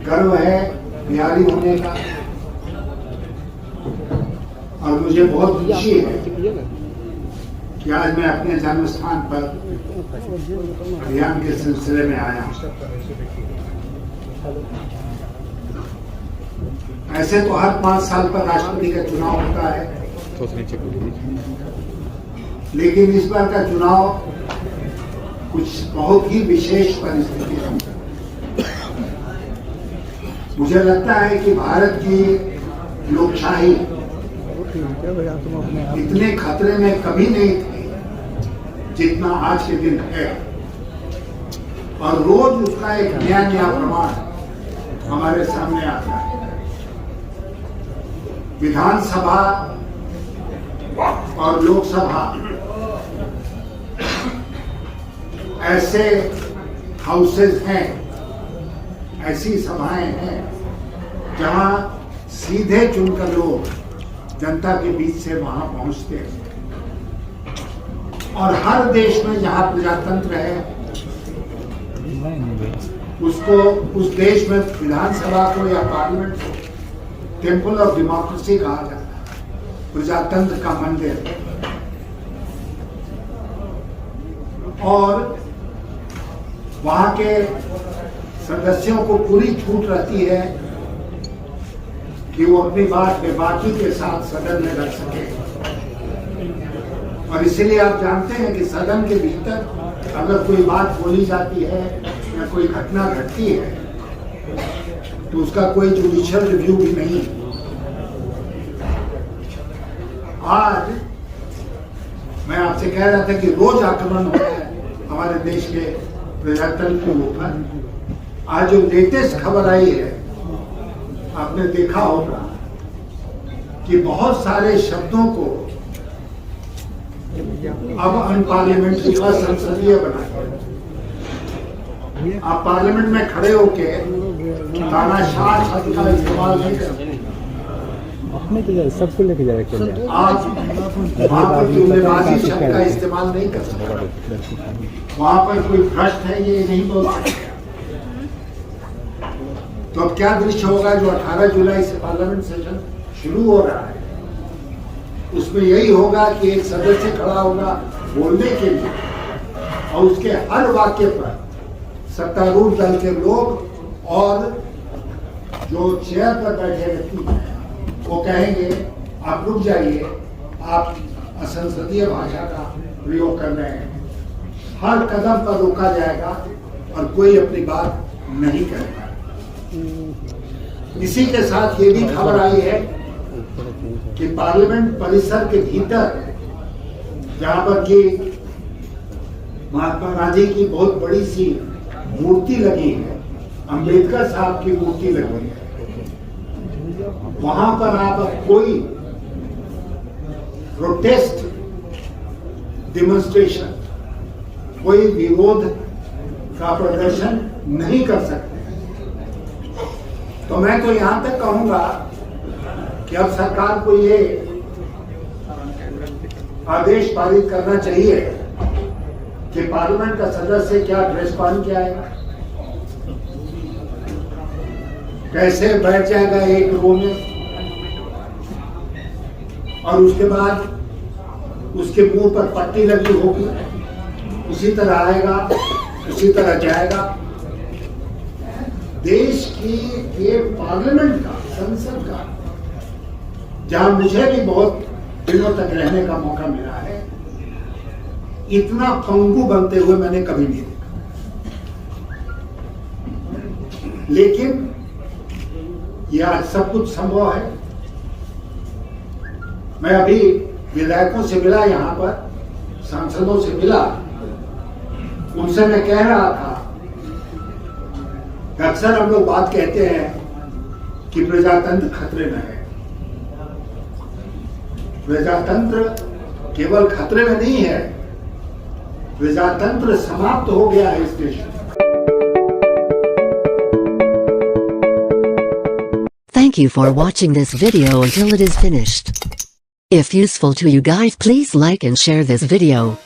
गर्व है बिहारी होने का और मुझे बहुत खुशी है कि आज मैं अपने जन्म स्थान पर अभियान के सिलसिले में आया हूं। ऐसे तो हर 5 साल पर राष्ट्रपति का चुनाव होता है, लेकिन इस बार का चुनाव कुछ बहुत ही विशेष परिस्थिति है। मुझे लगता है कि भारत की लोकशाही इतने खतरे में कभी नहीं थी जितना आज के दिन है, और रोज उसका एक नया प्रमाण हमारे सामने आता है। विधानसभा और लोकसभा ऐसे हाउसेज हैं, ऐसी सभाएं हैं जहां सीधे चुनकर लोग जनता के बीच से वहां पहुंचते हैं। और हर देश में जहां प्रजातंत्र है उसको, उस देश में विधानसभा को या पार्लियामेंट को टेम्पल ऑफ डेमोक्रेसी कहा जाता है, प्रजातंत्र का मंदिर। और वहां के सदस्यों को पूरी छूट रहती है कि वो अपनी बात बेबाकी के साथ सदन में रख सके। और इसलिए आप जानते हैं कि सदन के भीतर अगर कोई बात बोली जाती है या कोई घटना घटती है तो उसका कोई जुडिशियल रिव्यू भी नहीं। आज मैं आपसे कह रहा था कि रोज आक्रमण हो रहा है हमारे देश के प्रजातंत्र के ऊपर। आज जो लेटेस्ट खबर आई है, आपने देखा होगा कि बहुत सारे शब्दों को अब अनपार्लियामेंट्री और संसदीय बना दिया। आप पार्लियामेंट में खड़े होके तानाशाह शब्द का इस्तेमाल नहीं कर सकते। सबको लेके जाए आप वहां पर जुमलेबाजी शब्द का इस्तेमाल नहीं कर सकते। वहां पर कोई भ्रष्ट है ये नहीं बोल सकते। तो अब क्या दृश्य होगा जो 18 जुलाई से पार्लियामेंट सेशन शुरू हो रहा है, उसमें यही होगा कि एक सदस्य खड़ा होगा बोलने के लिए और उसके हर वाक्य पर सत्तारूढ़ दल के लोग और जो चेयर पर बैठे व्यक्ति हैं वो कहेंगे आप रुक जाइए, आप असंसदीय भाषा का प्रयोग कर रहे हैं। हर कदम पर रोका जाएगा और कोई अपनी बात नहीं करेगा। इसी के साथ ये भी खबर आई है कि पार्लियामेंट परिसर के भीतर जहां पर कि महात्मा गांधी की बहुत बड़ी सी मूर्ति लगी है, अंबेडकर साहब की मूर्ति लगी है, वहां पर आप कोई प्रोटेस्ट डेमोन्स्ट्रेशन, कोई विरोध का प्रदर्शन नहीं कर सकते। तो मैं तो यहां तक कहूंगा कि अब सरकार को ये आदेश पारित करना चाहिए कि पार्लियामेंट का सदस्य क्या ड्रेस पहन के आएगा, कैसे बैठ जाएगा एक रो में, और उसके बाद उसके मुंह पर पट्टी लगी होगी, उसी तरह आएगा, उसी तरह जाएगा। देश की ये पार्लियामेंट का, संसद का, जहां मुझे भी बहुत दिनों तक रहने का मौका मिला है, इतना पंगु बनते हुए मैंने कभी नहीं देखा। लेकिन यह आज सब कुछ संभव है। मैं अभी विधायकों से मिला, यहां पर सांसदों से मिला, उनसे मैं कह रहा था कि अक्सर हम लोग बात कहते हैं कि प्रजातंत्र खतरे में है। प्रजातंत्र केवल खतरे में नहीं है, प्रजातंत्र समाप्त हो गया है इस देश में। Thank you for watching this video until it is finished. If useful to you guys, please like and share this video.